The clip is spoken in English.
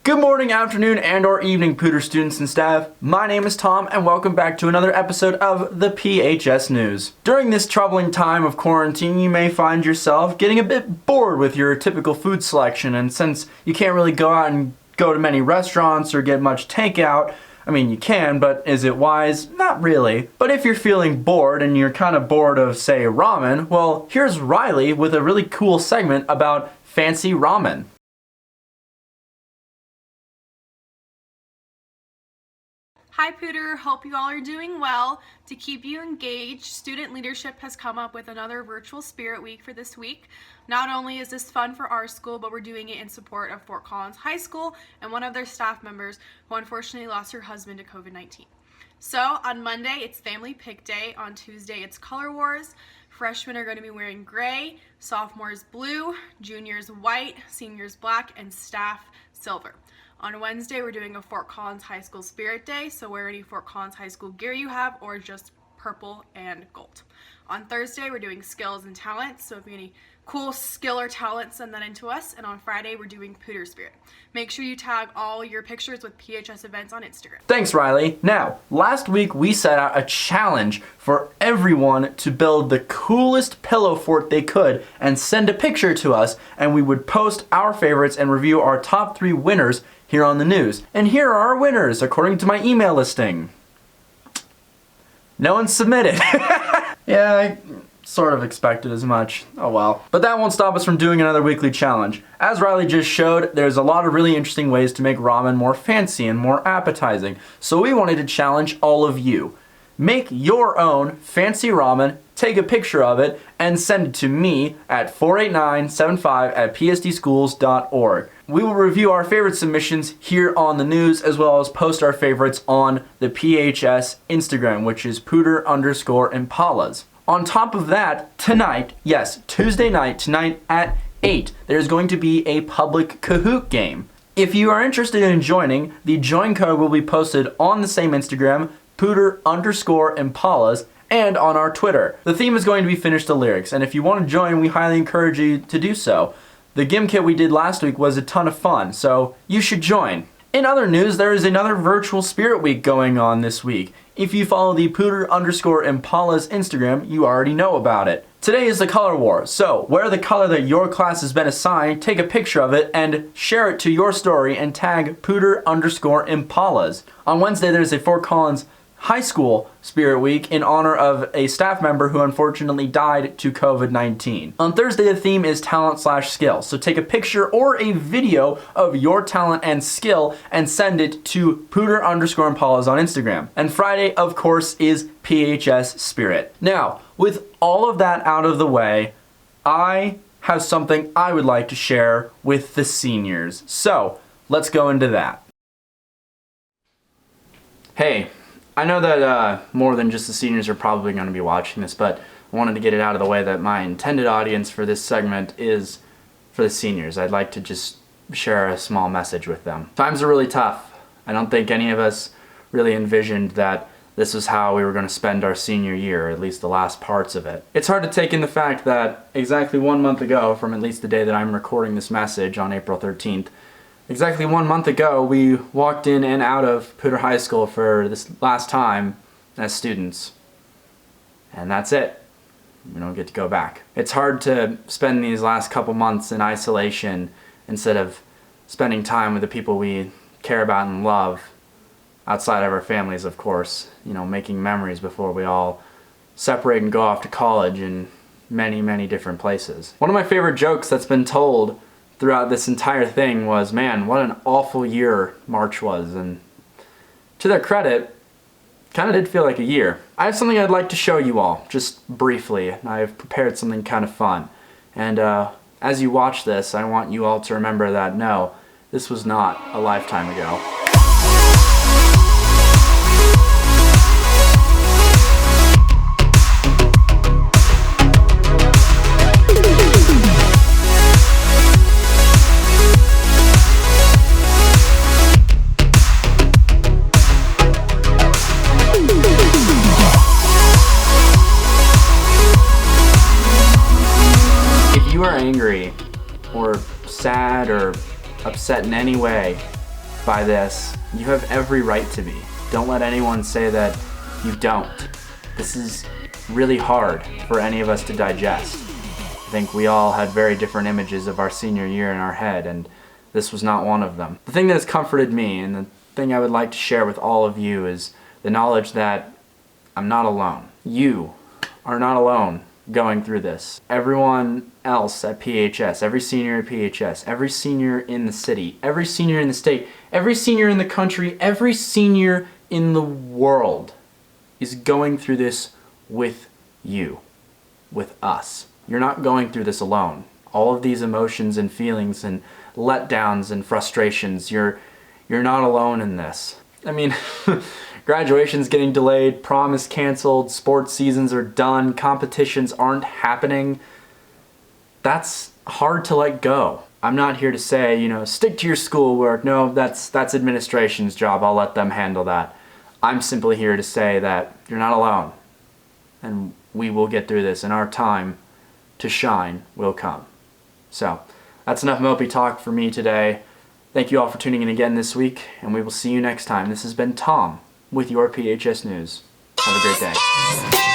Good morning, afternoon, and or evening, Pooter students and staff. My name is Tom, and welcome back to another episode of the PHS News. During this troubling time of quarantine, you may find yourself getting a bit bored with your typical food selection, and since you can't really go out and go to many restaurants or get much takeout, I mean, you can, but is it wise? Not really. But if you're feeling bored and you're kind of bored of, say, ramen, well, here's Riley with a really cool segment about fancy ramen. Hi Pooter, hope you all are doing well. To keep you engaged, student leadership has come up with another virtual spirit week for this week. Not only is this fun for our school, but we're doing it in support of Fort Collins High School and one of their staff members who unfortunately lost her husband to COVID-19. So on Monday, it's Family Pick Day. On Tuesday, it's Color Wars. Freshmen are going to be wearing gray, sophomores blue, juniors white, seniors black, and staff silver. On Wednesday, we're doing a Fort Collins High School Spirit Day, so wear any Fort Collins High School gear you have or just purple and gold. On Thursday, we're doing skills and talents, so if you have any cool skill or talent, send that in to us. And on Friday, we're doing Pooter Spirit. Make sure you tag all your pictures with PHS events on Instagram. Thanks, Riley. Now, last week we set out a challenge for everyone to build the coolest pillow fort they could and send a picture to us, and we would post our favorites and review our top 3 winners here on the news. And here are our winners according to my email listing. No one submitted. Yeah, I sort of expected as much. Oh well. But that won't stop us from doing another weekly challenge. As Riley just showed, there's a lot of really interesting ways to make ramen more fancy and more appetizing. So we wanted to challenge all of you. Make your own fancy ramen, take a picture of it, and send it to me at 48975@psdschools.org. We will review our favorite submissions here on the news, as well as post our favorites on the PHS Instagram, which is Pooter_Impalas. On top of that, tonight, yes, Tuesday night, tonight at 8, there's going to be a public Kahoot game. If you are interested in joining, the join code will be posted on the same Instagram, Pooter_Impalas, and on our Twitter. The theme is going to be Finish the Lyrics, and if you want to join, we highly encourage you to do so. The Gim Kit we did last week was a ton of fun, so you should join. In other news, there is another virtual Spirit Week going on this week. If you follow the Pooter_Impalas Instagram, you already know about it. Today is the Color War, so wear the color that your class has been assigned, take a picture of it, and share it to your story and tag Pooter_Impalas. On Wednesday, there's a Fort Collins High School Spirit Week in honor of a staff member who unfortunately died to COVID-19. On Thursday, the theme is talent/skill. So take a picture or a video of your talent and skill and send it to Pooter_Impalas on Instagram. And Friday, of course, is PHS Spirit. Now, with all of that out of the way, I have something I would like to share with the seniors. So let's go into that. Hey, I know that more than just the seniors are probably going to be watching this, but I wanted to get it out of the way that my intended audience for this segment is for the seniors. I'd like to just share a small message with them. Times are really tough. I don't think any of us really envisioned that this was how we were going to spend our senior year, or at least the last parts of it. It's hard to take in the fact that exactly 1 month ago, from at least the day that I'm recording this message on April 13th, exactly 1 month ago, we walked in and out of Pooter High School for this last time as students. And that's it. We don't get to go back. It's hard to spend these last couple months in isolation instead of spending time with the people we care about and love, outside of our families, of course. You know, making memories before we all separate and go off to college in many, many different places. One of my favorite jokes that's been told throughout this entire thing was, man, what an awful year March was, and to their credit, kind of did feel like a year. I have something I'd like to show you all, just briefly. I've prepared something kind of fun, and as you watch this, I want you all to remember that no, this was not a lifetime ago. If you are angry or sad or upset in any way, by this. You have every right to be. Don't let anyone say that you don't. This is really hard for any of us to digest. I think we all had very different images of our senior year in our head, and this was not one of them. The thing that has comforted me, and the thing I would like to share with all of you, is the knowledge that I'm not alone. You are not alone going through this. Everyone else at PHS, every senior at PHS, every senior in the city, every senior in the state, every senior in the country, every senior in the world is going through this with you, with us. You're not going through this alone. All of these emotions and feelings and letdowns and frustrations, you're not alone in this. I mean, graduation's getting delayed, prom is canceled, sports seasons are done, competitions aren't happening. That's hard to let go. I'm not here to say, stick to your schoolwork. No, that's administration's job. I'll let them handle that. I'm simply here to say that you're not alone. And we will get through this, and our time to shine will come. So, that's enough Mopey talk for me today. Thank you all for tuning in again this week, and we will see you next time. This has been Tom with your PHS News. Have a great day.